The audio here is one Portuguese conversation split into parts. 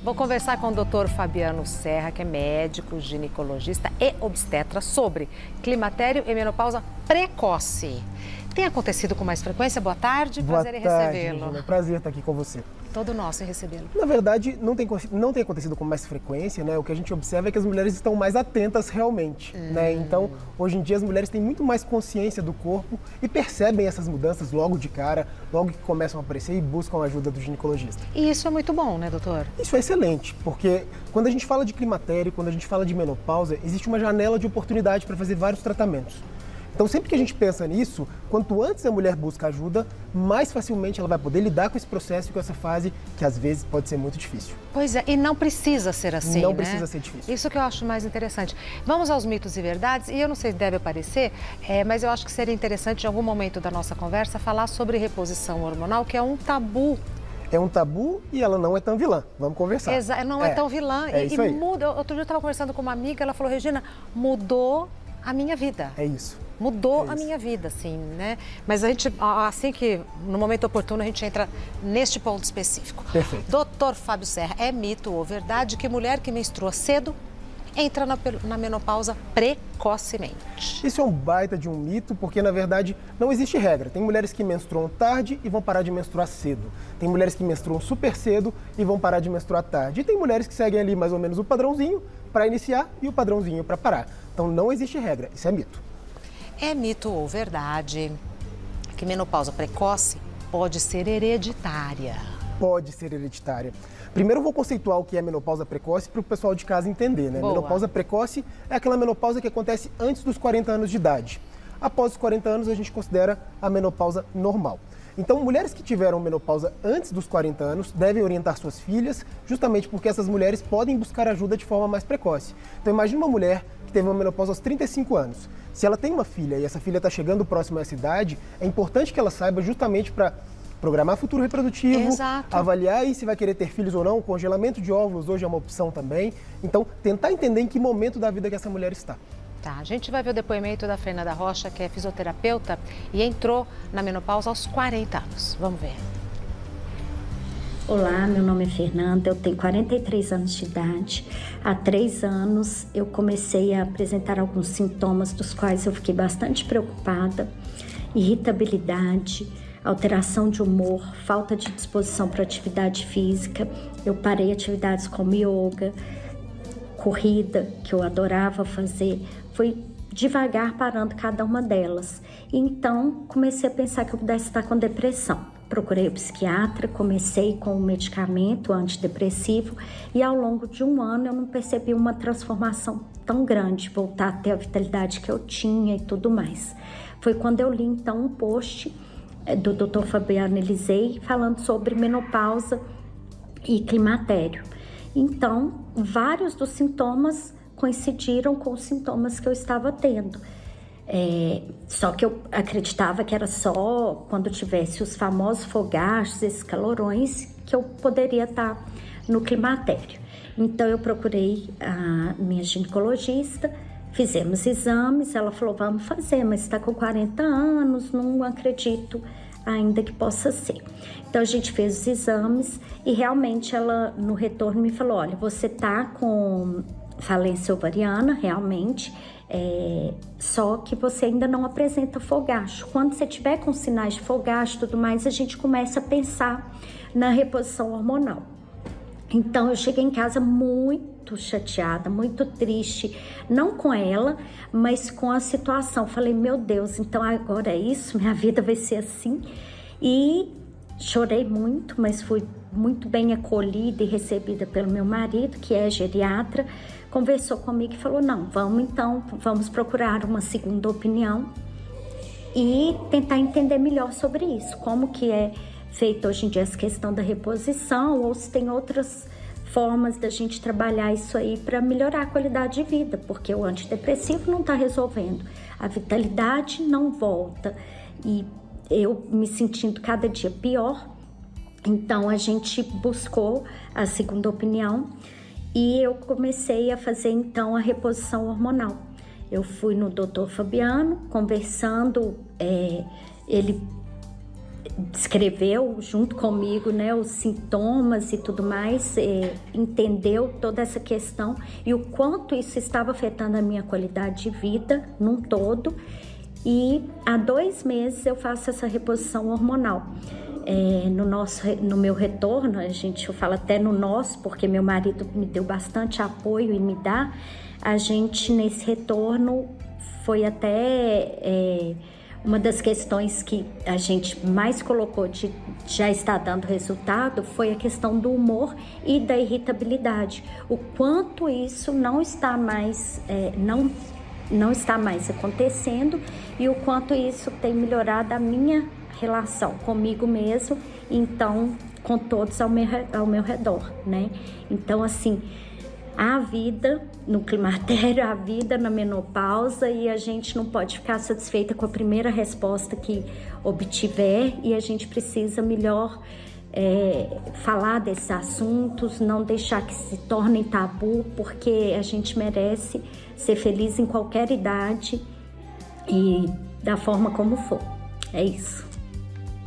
Vou conversar com o Dr. Fabiano Serra, que é médico, ginecologista e obstetra, sobre climatério e menopausa precoce. Tem acontecido com mais frequência? Boa tarde, prazer em recebê-lo. Prazer estar aqui com você. Todo nosso em recebê-lo. Na verdade, não tem acontecido com mais frequência, né? O que a gente observa é que as mulheres estão mais atentas realmente, né? Então, hoje em dia, as mulheres têm muito mais consciência do corpo e percebem essas mudanças logo de cara, logo que começam a aparecer e buscam a ajuda do ginecologista. E isso é muito bom, né, doutor? Isso é excelente, porque quando a gente fala de climatério, quando a gente fala de menopausa, existe uma janela de oportunidade para fazer vários tratamentos. Então, sempre que a gente pensa nisso, quanto antes a mulher busca ajuda, mais facilmente ela vai poder lidar com esse processo e com essa fase que às vezes pode ser muito difícil. Pois é, e não precisa ser assim, Não né? precisa ser difícil. Isso que eu acho mais interessante. Vamos aos mitos e verdades, e eu não sei se deve aparecer, mas eu acho que seria interessante em algum momento da nossa conversa falar sobre reposição hormonal, que é um tabu. É um tabu e ela não é tão vilã. Vamos conversar. Não é tão vilã. Isso aí. Muda. Outro dia eu estava conversando com uma amiga, ela falou, Regina, mudou a minha vida. É isso. Mudou a minha vida, assim, né? Mas a gente, assim que, no momento oportuno, a gente entra neste ponto específico. Perfeito. Doutor Fábio Serra, é mito ou verdade que mulher que menstrua cedo entra na menopausa precocemente? Isso é um baita de um mito, porque, na verdade, não existe regra. Tem mulheres que menstruam tarde e vão parar de menstruar cedo. Tem mulheres que menstruam super cedo e vão parar de menstruar tarde. E tem mulheres que seguem ali mais ou menos o padrãozinho para iniciar e o padrãozinho para parar. Então, não existe regra. Isso é mito. É mito ou verdade que menopausa precoce pode ser hereditária? Pode ser hereditária. Primeiro eu vou conceituar o que é menopausa precoce para o pessoal de casa entender, né? Boa. Menopausa precoce é aquela menopausa que acontece antes dos 40 anos de idade. Após os 40 anos a gente considera a menopausa normal. Então, mulheres que tiveram menopausa antes dos 40 anos devem orientar suas filhas, justamente porque essas mulheres podem buscar ajuda de forma mais precoce. Então, imagine uma mulher que teve uma menopausa aos 35 anos. Se ela tem uma filha e essa filha está chegando próximo a essa idade, é importante que ela saiba justamente para programar futuro reprodutivo, Exato. avaliar aí se vai querer ter filhos ou não. O congelamento de óvulos hoje é uma opção também. Então, tentar entender em que momento da vida que essa mulher está. Tá, a gente vai ver o depoimento da Fernanda Rocha, que é fisioterapeuta e entrou na menopausa aos 40 anos. Vamos ver. Olá, meu nome é Fernanda, eu tenho 43 anos de idade. Há 3 anos eu comecei a apresentar alguns sintomas dos quais eu fiquei bastante preocupada. Irritabilidade, alteração de humor, falta de disposição para atividade física. Eu parei atividades como yoga, corrida, que eu adorava fazer. Foi devagar parando cada uma delas. Então, comecei a pensar que eu pudesse estar com depressão. Procurei o psiquiatra, comecei com o medicamento antidepressivo e ao longo de 1 ano eu não percebi uma transformação tão grande, voltar a ter a vitalidade que eu tinha e tudo mais. Foi quando eu li então um post do Dr. Fabiano Elisei falando sobre menopausa e climatério. Então, vários dos sintomas coincidiram com os sintomas que eu estava tendo. Só que eu acreditava que era só quando tivesse os famosos fogachos, esses calorões, que eu poderia estar no climatério. Então, eu procurei a minha ginecologista, fizemos exames, ela falou, vamos fazer, mas está com 40 anos, não acredito ainda que possa ser. Então, a gente fez os exames e realmente ela, no retorno, me falou, olha, você tá com falência ovariana, realmente, só que você ainda não apresenta fogacho. Quando você tiver com sinais de fogacho e tudo mais, a gente começa a pensar na reposição hormonal. Então, eu cheguei em casa muito chateada, muito triste, não com ela, mas com a situação. Falei, meu Deus, então agora é isso? Minha vida vai ser assim? E chorei muito, mas fui muito bem acolhida e recebida pelo meu marido, que é geriatra. Conversou comigo e falou, não, vamos procurar uma segunda opinião e tentar entender melhor sobre isso, como que é feita hoje em dia essa questão da reposição ou se tem outras formas da gente trabalhar isso aí para melhorar a qualidade de vida, porque o antidepressivo não está resolvendo, a vitalidade não volta e eu me sentindo cada dia pior. Então a gente buscou a segunda opinião e eu comecei a fazer então a reposição hormonal. Eu fui no Dr. Fabiano, conversando, ele descreveu junto comigo, né, os sintomas e tudo mais, entendeu toda essa questão e o quanto isso estava afetando a minha qualidade de vida num todo. E há 2 meses eu faço essa reposição hormonal. No meu retorno, eu falo até no nosso, porque meu marido me deu bastante apoio e me dá, a gente nesse retorno foi até uma das questões que a gente mais colocou de já está dando resultado foi a questão do humor e da irritabilidade. O quanto isso não está mais não está mais acontecendo e o quanto isso tem melhorado a minha relação comigo mesmo, então com todos ao meu redor, né? Então, assim, a vida no climatério, a vida na menopausa, e a gente não pode ficar satisfeita com a primeira resposta que obtiver e a gente precisa melhor falar desses assuntos, não deixar que se tornem tabu, porque a gente merece ser feliz em qualquer idade e da forma como for. É isso.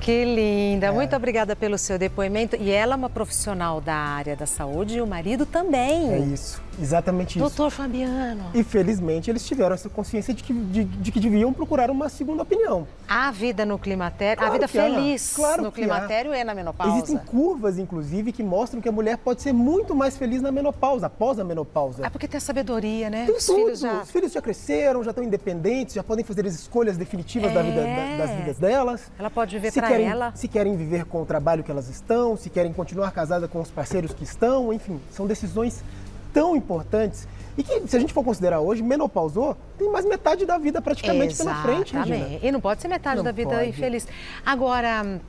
Que linda! Muito obrigada pelo seu depoimento. E ela é uma profissional da área da saúde e o marido também. É isso, exatamente isso. Doutor Fabiano. E felizmente eles tiveram essa consciência de que deviam procurar uma segunda opinião. A vida no climatério, claro, a vida feliz claro no climatério e na menopausa. Existem curvas, inclusive, que mostram que a mulher pode ser muito mais feliz na menopausa, após a menopausa. É porque tem a sabedoria, né? Tem os filhos já cresceram, já estão independentes, já podem fazer as escolhas definitivas das vidas delas. Ela pode viver para ela. Se querem viver com o trabalho que elas estão, se querem continuar casada com os parceiros que estão, enfim, são decisões tão importantes. E que, se a gente for considerar hoje, menopausou, tem mais metade da vida praticamente pela frente, Regina. E não pode ser metade da vida infeliz. Agora,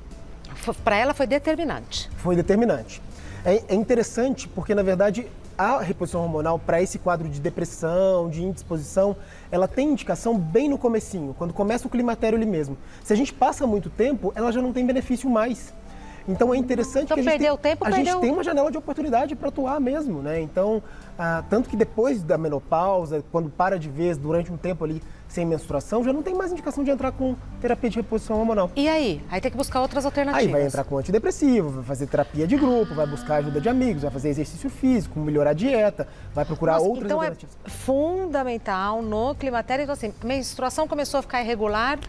para ela foi determinante. Foi determinante. É interessante porque, na verdade, a reposição hormonal para esse quadro de depressão, de indisposição, ela tem indicação bem no comecinho, quando começa o climatério ali mesmo. Se a gente passa muito tempo, ela já não tem benefício mais. Então é interessante que a gente tem uma janela de oportunidade para atuar mesmo, né? Então, tanto que depois da menopausa, quando para de vez, durante um tempo ali sem menstruação, já não tem mais indicação de entrar com terapia de reposição hormonal. E aí? Aí tem que buscar outras alternativas. Aí vai entrar com antidepressivo, vai fazer terapia de grupo, vai buscar ajuda de amigos, vai fazer exercício físico, melhorar a dieta, vai procurar outras alternativas. Então é fundamental no climatério. Então, assim, a menstruação começou a ficar irregular,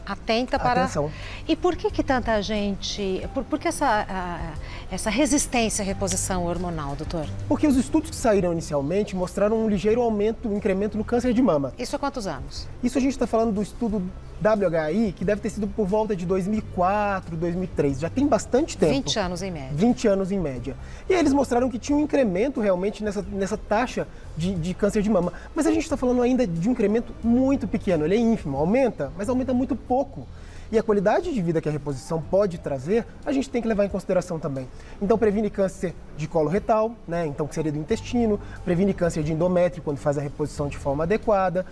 atenta para... Atenção. E por que tanta gente... Por que essa resistência à reposição hormonal, doutor? Porque os estudos que saíram inicialmente mostraram um ligeiro aumento, um incremento no câncer de mama. Isso há quantos anos? Isso a gente está falando do estudo WHI, que deve ter sido por volta de 2004, 2003. Já tem bastante tempo. 20 anos em média. 20 anos em média. E aí eles mostraram que tinha um incremento realmente nessa taxa de câncer de mama. Mas a gente está falando ainda de um incremento muito pequeno. Ele é ínfimo, aumenta, mas aumenta muito pouco. E a qualidade de vida que a reposição pode trazer, a gente tem que levar em consideração também. Então, previne câncer de colo retal, né? Então, que seria do intestino, previne câncer de endométrio quando faz a reposição de forma adequada,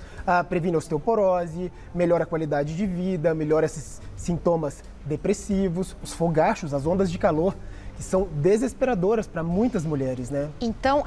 previne osteoporose, melhora a qualidade de vida, melhora esses sintomas depressivos, os fogachos, as ondas de calor, que são desesperadoras para muitas mulheres, né? Então,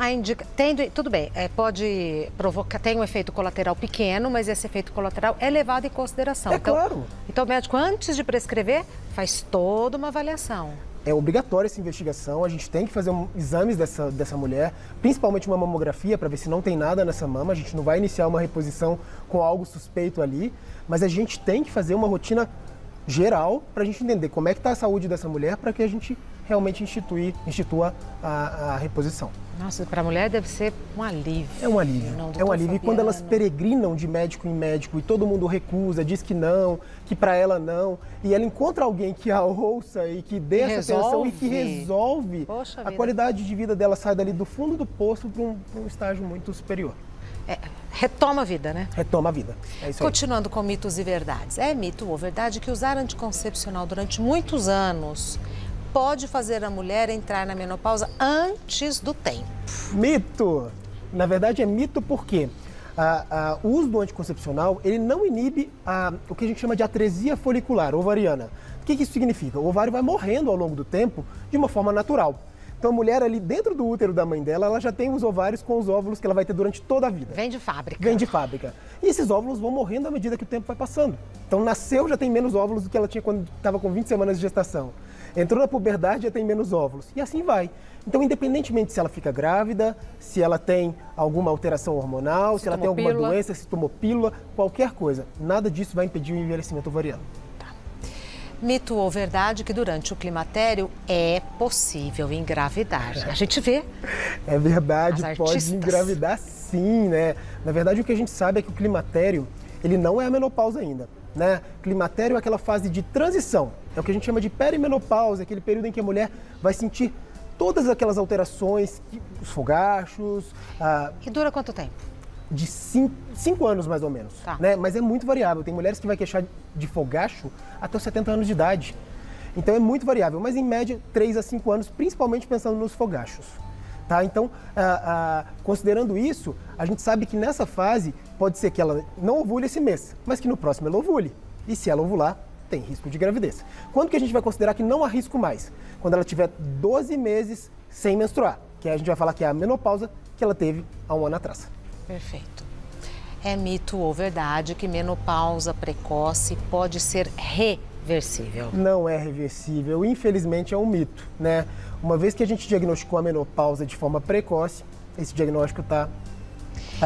tudo bem, pode provocar, tem um efeito colateral pequeno, mas esse efeito colateral é levado em consideração. Claro. Então, o médico, antes de prescrever, faz toda uma avaliação. É obrigatória essa investigação, a gente tem que fazer exames dessa mulher, principalmente uma mamografia, para ver se não tem nada nessa mama. A gente não vai iniciar uma reposição com algo suspeito ali, mas a gente tem que fazer uma rotina geral para a gente entender como é que está a saúde dessa mulher, para que a gente realmente institua a reposição. Nossa, para a mulher deve ser um alívio. É um alívio, é um alívio. E quando elas peregrinam de médico em médico e todo mundo recusa, diz que não, que para ela não, e ela encontra alguém que a ouça e que dê essa atenção e que resolve, a qualidade de vida dela sai dali do fundo do poço para um estágio muito superior. Retoma a vida, né? Retoma a vida. É isso aí. Continuando com mitos e verdades. É mito ou verdade que usar anticoncepcional durante muitos anos pode fazer a mulher entrar na menopausa antes do tempo? Mito! Na verdade, é mito porque o uso do anticoncepcional, ele não inibe o que a gente chama de atresia folicular ovariana. O que isso significa? O ovário vai morrendo ao longo do tempo de uma forma natural. Então a mulher ali dentro do útero da mãe dela, ela já tem os ovários com os óvulos que ela vai ter durante toda a vida. Vem de fábrica. Vem de fábrica. E esses óvulos vão morrendo à medida que o tempo vai passando. Então nasceu, já tem menos óvulos do que ela tinha quando estava com 20 semanas de gestação. Entrou na puberdade, já tem menos óvulos. E assim vai. Então, independentemente se ela fica grávida, se ela tem alguma alteração hormonal, se ela tem alguma doença, se tomou pílula, qualquer coisa, nada disso vai impedir o envelhecimento ovariano. Mito ou verdade que durante o climatério é possível engravidar? A gente vê. É verdade, pode engravidar sim, né? Na verdade, o que a gente sabe é que o climatério, ele não é a menopausa ainda, né? Climatério é aquela fase de transição, é o que a gente chama de perimenopausa, aquele período em que a mulher vai sentir todas aquelas alterações, os fogachos... E dura quanto tempo? De 5 anos, mais ou menos. Tá. Né? Mas é muito variável. Tem mulheres que vai queixar de fogacho até os 70 anos de idade. Então é muito variável. Mas em média, 3 a 5 anos, principalmente pensando nos fogachos. Tá? Então, considerando isso, a gente sabe que nessa fase pode ser que ela não ovule esse mês, mas que no próximo ela ovule. E se ela ovular, tem risco de gravidez. Quando que a gente vai considerar que não há risco mais? Quando ela tiver 12 meses sem menstruar, que a gente vai falar que é a menopausa que ela teve há um ano atrás. Perfeito. É mito ou verdade que menopausa precoce pode ser reversível? Não é reversível, infelizmente é um mito, né? Uma vez que a gente diagnosticou a menopausa de forma precoce, esse diagnóstico está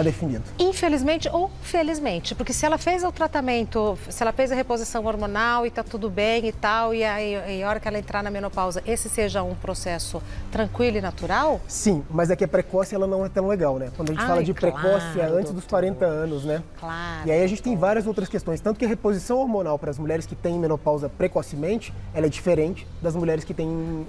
definido. Infelizmente ou felizmente, porque se ela fez o tratamento, se ela fez a reposição hormonal e tá tudo bem e tal, e a hora que ela entrar na menopausa, esse seja um processo tranquilo e natural? Sim, mas é que a precoce ela não é tão legal, né? Quando a gente fala de precoce é antes dos 40 anos, né? Claro. E aí a gente tem várias outras questões, tanto que a reposição hormonal para as mulheres que têm menopausa precocemente, ela é diferente das mulheres que têm...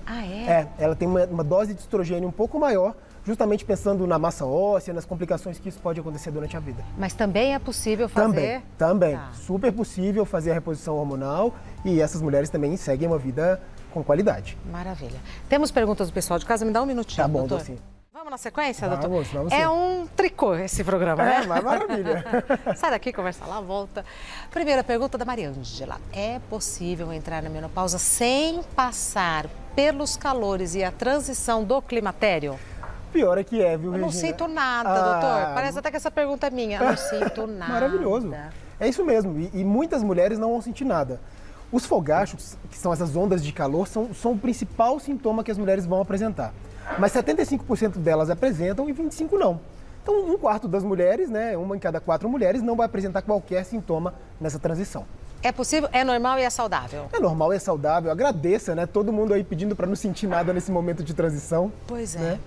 ela tem uma dose de estrogênio um pouco maior, justamente pensando na massa óssea, nas complicações que isso pode acontecer durante a vida. Mas também é possível fazer? Também. Tá. Super possível fazer a reposição hormonal e essas mulheres também seguem uma vida com qualidade. Maravilha. Temos perguntas do pessoal de casa, me dá um minutinho, tá bom, doutor. Sim. Vamos na sequência, doutor? Vamos É um tricô esse programa, né? Maravilha. Sai daqui, conversa lá, volta. Primeira pergunta da Mariângela. É possível entrar na menopausa sem passar pelos calores e a transição do climatério? Pior é que é, viu, Regina? Eu não sinto nada, doutor. Parece até que essa pergunta é minha. Eu não sinto nada. Maravilhoso. É isso mesmo. E muitas mulheres não vão sentir nada. Os fogachos, que são essas ondas de calor, são o principal sintoma que as mulheres vão apresentar. Mas 75% delas apresentam e 25% não. Então, 1/4 das mulheres, né, 1 em cada 4 mulheres, não vai apresentar qualquer sintoma nessa transição. É possível, é normal e é saudável? É normal e é saudável. Agradeça, né? Todo mundo aí pedindo para não sentir nada nesse momento de transição. Pois é. Né?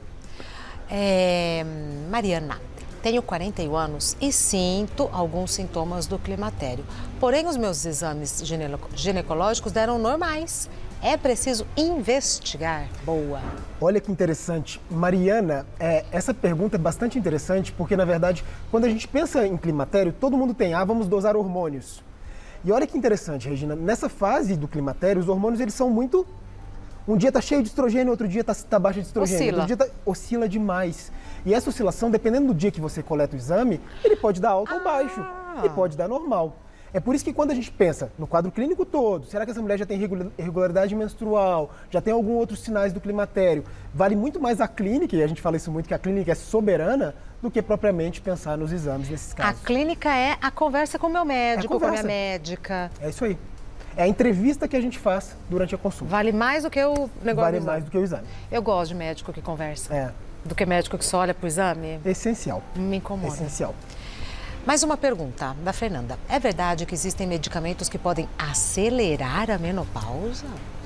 Mariana, tenho 41 anos e sinto alguns sintomas do climatério. Porém, os meus exames ginecológicos deram normais. É preciso investigar? Boa. Olha que interessante. Mariana, essa pergunta é bastante interessante porque, na verdade, quando a gente pensa em climatério, todo mundo tem, vamos dosar hormônios. E olha que interessante, Regina, nessa fase do climatério, os hormônios eles são muito... Um dia está cheio de estrogênio, outro dia está baixo de estrogênio. Oscila. Outro dia oscila demais. E essa oscilação, dependendo do dia que você coleta o exame, ele pode dar alto ou baixo. E pode dar normal. É por isso que quando a gente pensa no quadro clínico todo, será que essa mulher já tem irregularidade menstrual, já tem alguns outros sinais do climatério? Vale muito mais a clínica, e a gente fala isso muito, que a clínica é soberana, do que propriamente pensar nos exames nesses casos. A clínica é a conversa com o meu médico, com a minha médica. É isso aí. É a entrevista que a gente faz durante a consulta. Vale mais do que o negócio Vale mais do que o exame. Eu gosto de médico que conversa. Do que médico que só olha pro exame. Essencial. Me incomoda. Essencial. Mais uma pergunta da Fernanda. É verdade que existem medicamentos que podem acelerar a menopausa?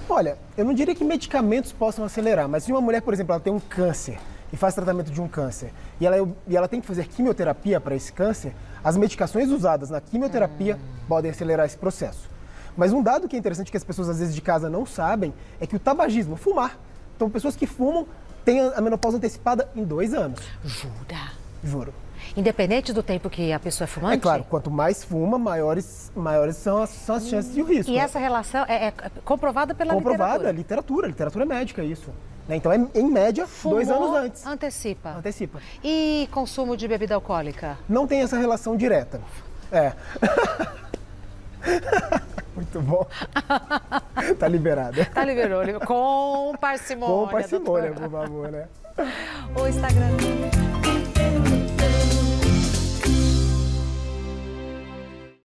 Olha, eu não diria que medicamentos possam acelerar, mas se uma mulher, por exemplo, ela tem um câncer e faz tratamento de um câncer e ela tem que fazer quimioterapia para esse câncer, as medicações usadas na quimioterapia podem acelerar esse processo. Mas um dado que é interessante que as pessoas às vezes de casa não sabem é que o tabagismo, fumar. Então, pessoas que fumam têm a menopausa antecipada em 2 anos. Jura? Juro. Independente do tempo que a pessoa é fumante? É claro, quanto mais fuma, maiores são as chances e o risco. E essa relação é comprovada pela literatura? Literatura médica, isso. Então, em média, Fumou, 2 anos antes. Antecipa. E consumo de bebida alcoólica? Não tem essa relação direta. Muito bom. Tá liberada. Tá liberou. Com parcimônia. Com parcimônia, por favor, né? O Instagram.